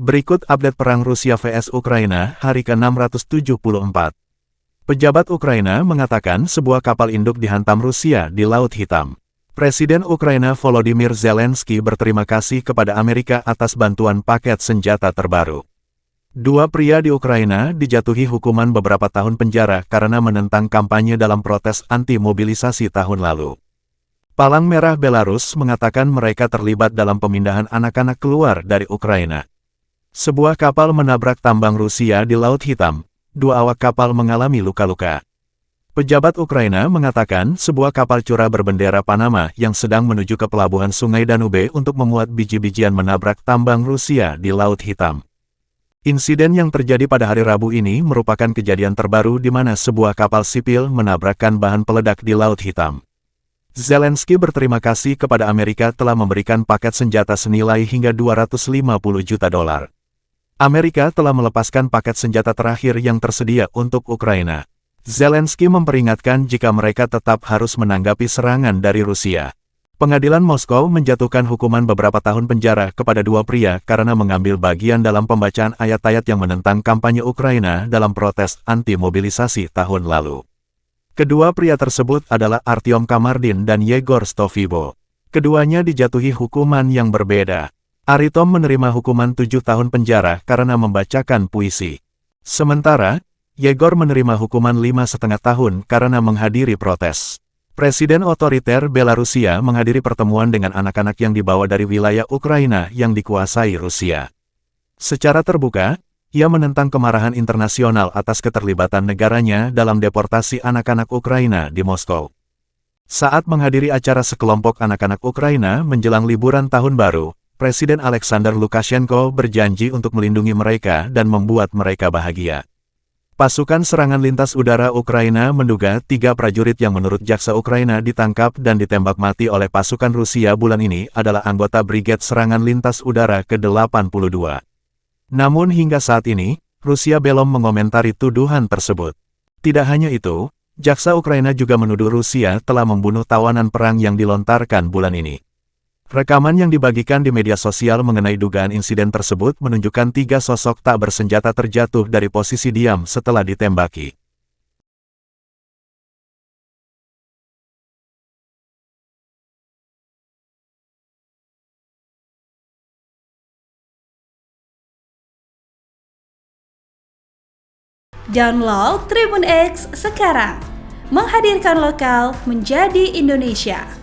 Berikut update perang Rusia vs Ukraina hari ke-674. Pejabat Ukraina mengatakan sebuah kapal induk dihantam Rusia di Laut Hitam. Presiden Ukraina Volodymyr Zelensky berterima kasih kepada Amerika atas bantuan paket senjata terbaru. Dua pria di Ukraina dijatuhi hukuman beberapa tahun penjara karena menentang kampanye dalam protes anti-mobilisasi tahun lalu. Palang Merah Belarus mengatakan mereka terlibat dalam pemindahan anak-anak keluar dari Ukraina. Sebuah kapal menabrak tambang Rusia di Laut Hitam. Dua awak kapal mengalami luka-luka. Pejabat Ukraina mengatakan sebuah kapal curah berbendera Panama yang sedang menuju ke pelabuhan Sungai Danube untuk memuat biji-bijian menabrak tambang Rusia di Laut Hitam. Insiden yang terjadi pada hari Rabu ini merupakan kejadian terbaru di mana sebuah kapal sipil menabrakkan bahan peledak di Laut Hitam. Zelensky berterima kasih kepada Amerika telah memberikan paket senjata senilai hingga $250 juta. Amerika telah melepaskan paket senjata terakhir yang tersedia untuk Ukraina. Zelensky memperingatkan jika mereka tetap harus menanggapi serangan dari Rusia. Pengadilan Moskow menjatuhkan hukuman beberapa tahun penjara kepada dua pria karena mengambil bagian dalam pembacaan ayat-ayat yang menentang kampanye Ukraina dalam protes anti-mobilisasi tahun lalu. Kedua pria tersebut adalah Artyom Kamardin dan Yegor Stofibo. Keduanya dijatuhi hukuman yang berbeda. Artyom menerima hukuman 7 tahun penjara karena membacakan puisi. Sementara, Yegor menerima hukuman 5,5 tahun karena menghadiri protes. Presiden otoriter Belarusia menghadiri pertemuan dengan anak-anak yang dibawa dari wilayah Ukraina yang dikuasai Rusia. Secara terbuka, ia menentang kemarahan internasional atas keterlibatan negaranya dalam deportasi anak-anak Ukraina di Moskow. Saat menghadiri acara sekelompok anak-anak Ukraina menjelang liburan tahun baru, Presiden Alexander Lukashenko berjanji untuk melindungi mereka dan membuat mereka bahagia. Pasukan serangan lintas udara Ukraina menduga 3 prajurit yang menurut jaksa Ukraina ditangkap dan ditembak mati oleh pasukan Rusia bulan ini adalah anggota Brigade Serangan Lintas Udara ke-82. Namun hingga saat ini, Rusia belum mengomentari tuduhan tersebut. Tidak hanya itu, jaksa Ukraina juga menuduh Rusia telah membunuh tawanan perang yang dilontarkan bulan ini. Rekaman yang dibagikan di media sosial mengenai dugaan insiden tersebut menunjukkan 3 sosok tak bersenjata terjatuh dari posisi diam setelah ditembaki. Download Tribun X sekarang, menghadirkan lokal menjadi Indonesia.